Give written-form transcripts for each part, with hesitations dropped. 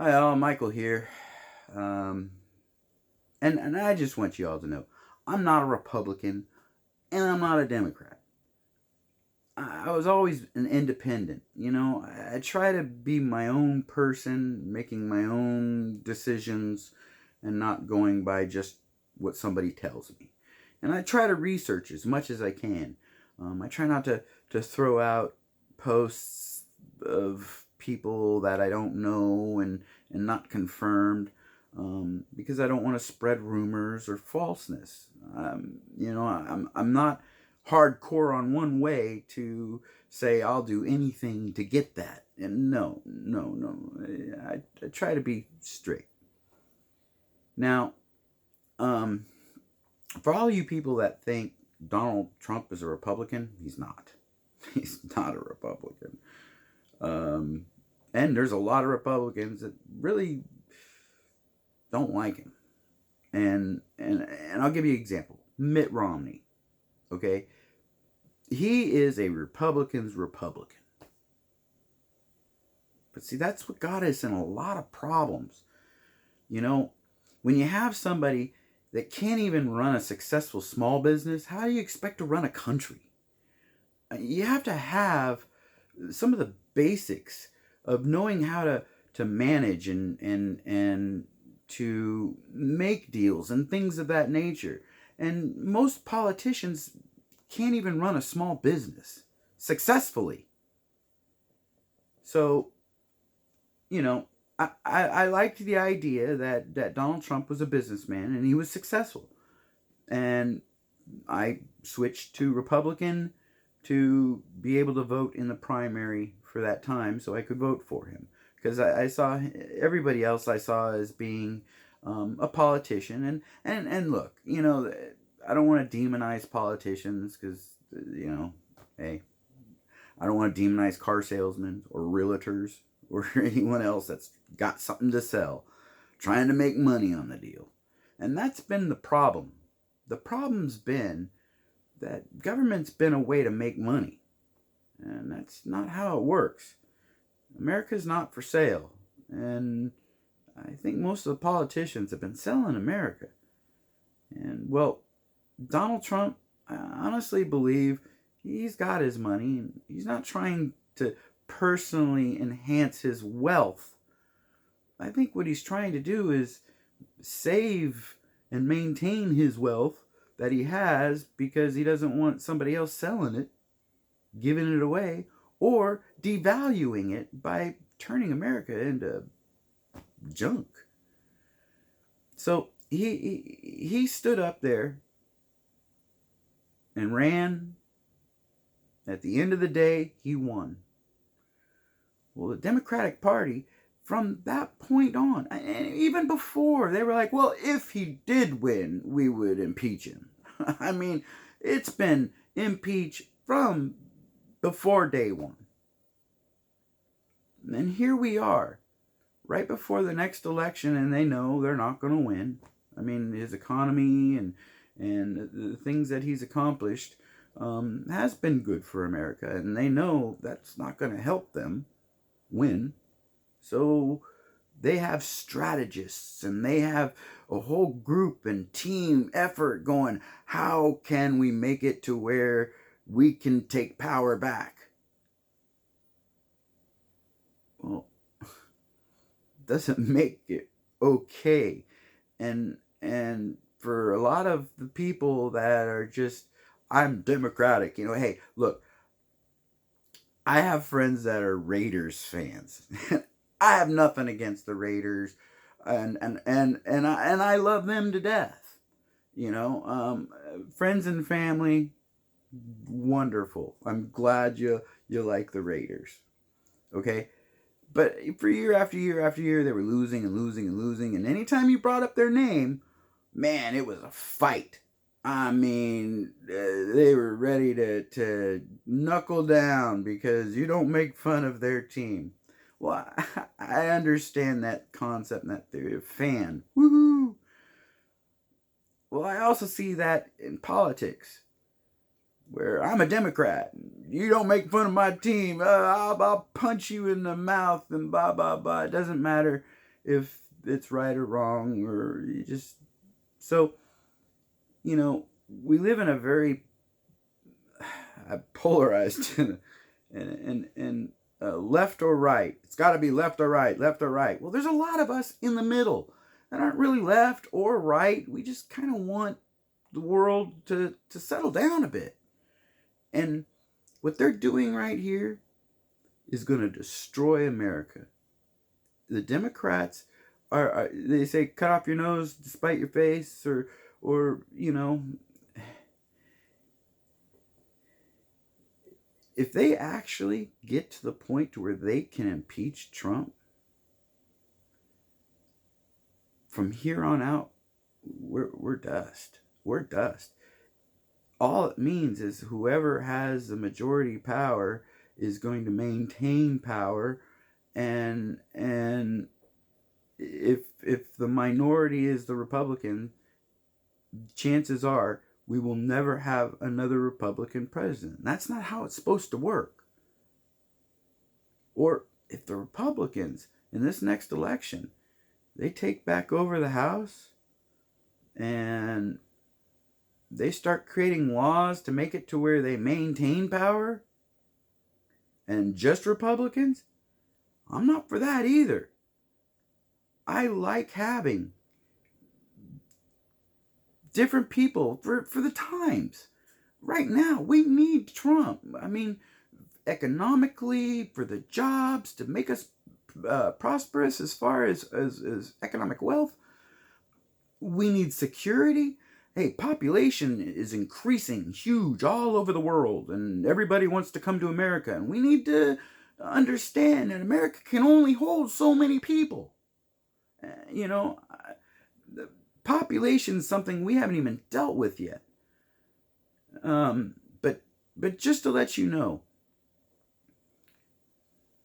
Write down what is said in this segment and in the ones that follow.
Hi, all. Michael here. Um, and I just want you all to know I'm not a Republican and I'm not a Democrat. I was always an independent. I try to be my own person, making my own decisions and not going by just what somebody tells me. And I try to research as much as I can. I try not to throw out posts of people that I don't know and not confirmed, because I don't want to spread rumors or falseness. I'm not hardcore on one way to say I'll do anything to get that. And no, no, no. I try to be straight. Now, um, for all you people that think Donald Trump is a Republican, he's not. He's not a Republican. Um, and there's a lot of Republicans that really don't like him. And I'll give you an example. Mitt Romney. Okay, he is a Republican's Republican. But see, that's what got us in a lot of problems. You know, when you have somebody that can't even run a successful small business, how do you expect to run a country? You have to have some of the basics of knowing how to manage and to make deals and things of that nature. And most politicians can't even run a small business successfully. So, I liked the idea that Donald Trump was a businessman and he was successful. And I switched to Republican to be able to vote in the primary for that time so I could vote for him. Because I saw everybody else I saw as being a politician. And look, I don't want to demonize politicians because, hey, I don't want to demonize car salesmen or realtors or anyone else that's got something to sell, trying to make money on the deal. And that's been the problem. The problem's been that government's been a way to make money. And that's not how it works. America's not for sale. And I think most of the politicians have been selling America. And, well, Donald Trump, I honestly believe he's got his money and he's not trying to personally enhance his wealth. I think what he's trying to do is save and maintain his wealth that he has because he doesn't want somebody else selling it, giving it away, or devaluing it by turning America into junk. So he stood up there and ran. At the end of the day, he won. Well, the Democratic Party, from that point on, and even before, they were like, well, if he did win, we would impeach him. I mean, it's been impeached from before day one. And here we are, right before the next election, and they know they're not going to win. I mean, his economy and the things that he's accomplished has been good for America, and they know that's not going to help them win. So they have strategists and they have a whole group and team effort going, how can we make it to where we can take power back? Well, doesn't make it okay. And for a lot of the people that are just, I'm Democratic, hey, look, I have friends that are Raiders fans. I have nothing against the Raiders, and I love them to death. Friends and family, wonderful. I'm glad you like the Raiders. Okay, but for year after year after year, they were losing and losing and losing, and anytime you brought up their name, man, it was a fight. I mean, they were ready to knuckle down because you don't make fun of their team. Well, I understand that concept and that they're a fan. Woohoo! Well, I also see that in politics, where I'm a Democrat. You don't make fun of my team. I'll punch you in the mouth and blah, blah, blah. It doesn't matter. if it's right or wrong, or you just so we live in a very polarized and left or right. It's got to be left or right, left or right. Well, there's a lot of us in the middle that aren't really left or right. We just kind of want the world to settle down a bit. And what they're doing right here is going to destroy America. The Democrats they say cut off your nose to spite your face, or if they actually get to the point to where they can impeach Trump, from here on out, we're dust. We're dust. All it means is whoever has the majority power is going to maintain power, and if the minority is the Republican, chances are we will never have another Republican president. That's not how it's supposed to work. Or if the Republicans in this next election, they take back over the House and they start creating laws to make it to where they maintain power and just Republicans, I'm not for that either. I like having different people for the times. Right now, we need Trump. I mean, economically, for the jobs, to make us prosperous as far as economic wealth. We need security. Hey, population is increasing huge all over the world, and everybody wants to come to America. And we need to understand that America can only hold so many people. The population is something we haven't even dealt with yet. But just to let you know,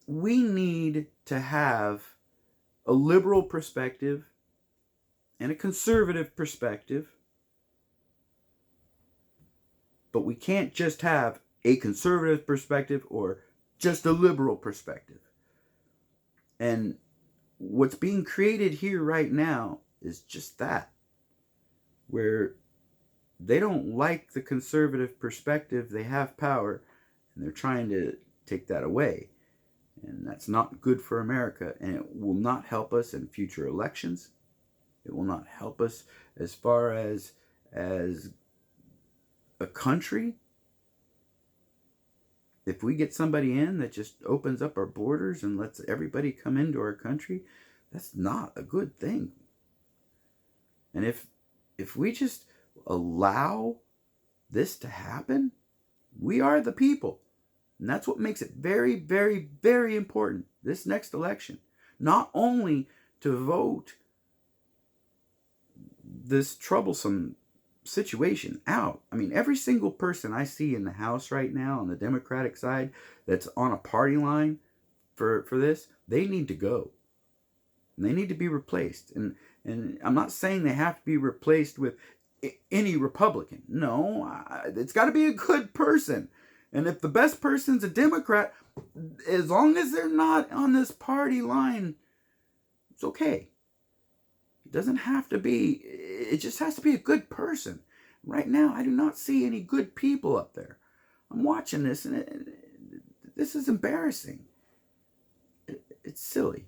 we need to have a liberal perspective and a conservative perspective. But we can't just have a conservative perspective or just a liberal perspective. And what's being created here right now is just that, where they don't like the conservative perspective, they have power, and they're trying to take that away. And that's not good for America, and it will not help us in future elections. It will not help us as far as a country. If we get somebody in that just opens up our borders and lets everybody come into our country, that's not a good thing. And if we just allow this to happen, we are the people. And that's what makes it very, very, very important this next election. Not only to vote this troublesome situation out. I mean, every single person I see in the House right now on the Democratic side that's on a party line for this, they need to go. And they need to be replaced. And I'm not saying they have to be replaced with any Republican. No, it's got to be a good person. And if the best person's a Democrat, as long as they're not on this party line, it's okay. It doesn't have to be, it just has to be a good person. Right now, I do not see any good people up there. I'm watching this, and this is embarrassing. It's silly.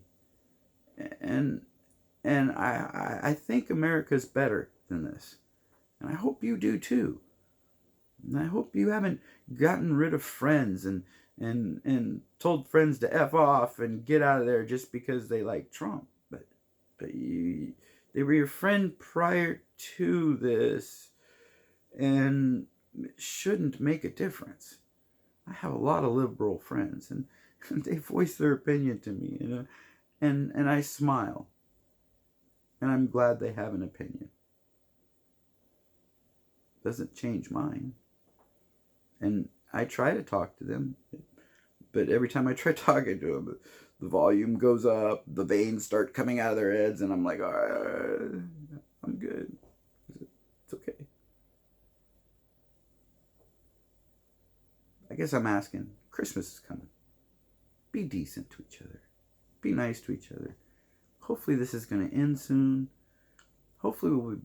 And I think America's better than this. And I hope you do too. And I hope you haven't gotten rid of friends and told friends to F off and get out of there just because they like Trump. But they were your friend prior to this, and it shouldn't make a difference. I have a lot of liberal friends, and they voice their opinion to me, and I smile. And I'm glad they have an opinion. Doesn't change mine. And I try to talk to them, but every time I try talking to them, the volume goes up, the veins start coming out of their heads, and I'm like, all right, I'm good. It's okay. I guess I'm asking, Christmas is coming. Be decent to each other. Be nice to each other. hopefully this is going to end soon. Hopefully we're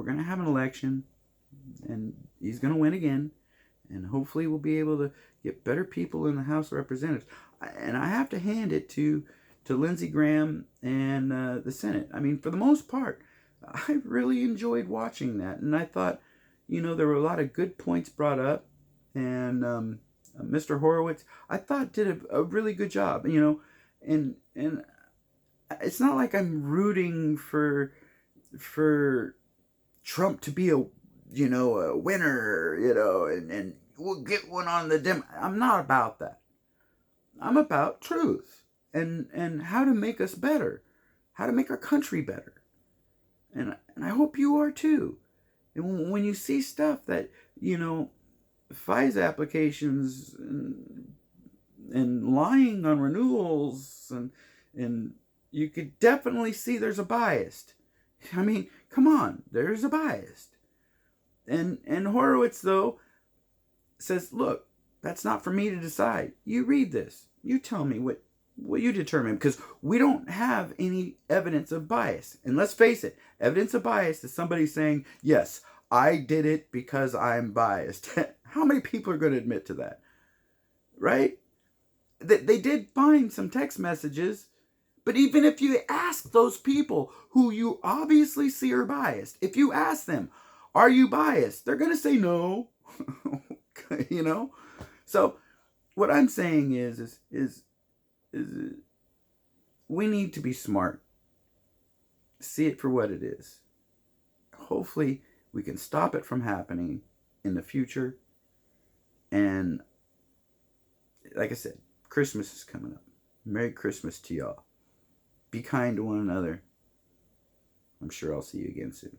going to have an election, and he's going to win again, and hopefully we'll be able to get better people in the House of Representatives. And I have to hand it to Lindsey Graham and the Senate. I mean, for the most part, I really enjoyed watching that, and I thought, there were a lot of good points brought up, and Mr. Horowitz, I thought, did a really good job. And it's not like I'm rooting for Trump to be a winner, and we'll get one on the dim. I'm not about that. I'm about truth and how to make us better, how to make our country better. And I hope you are too. And when you see stuff that, FISA applications and lying on renewals, and you could definitely see there's a bias. I mean, come on, there's a bias. And Horowitz, though, says, look, that's not for me to decide. You read this. You tell me what you determine, because we don't have any evidence of bias. And let's face it, evidence of bias is somebody saying, yes, I did it because I'm biased. How many people are going to admit to that? Right? They did find some text messages, but even if you ask those people who you obviously see are biased, if you ask them, are you biased? They're going to say no. So what I'm saying is we need to be smart. See it for what it is. Hopefully we can stop it from happening in the future. And like I said, Christmas is coming up. Merry Christmas to y'all. Be kind to one another. I'm sure I'll see you again soon.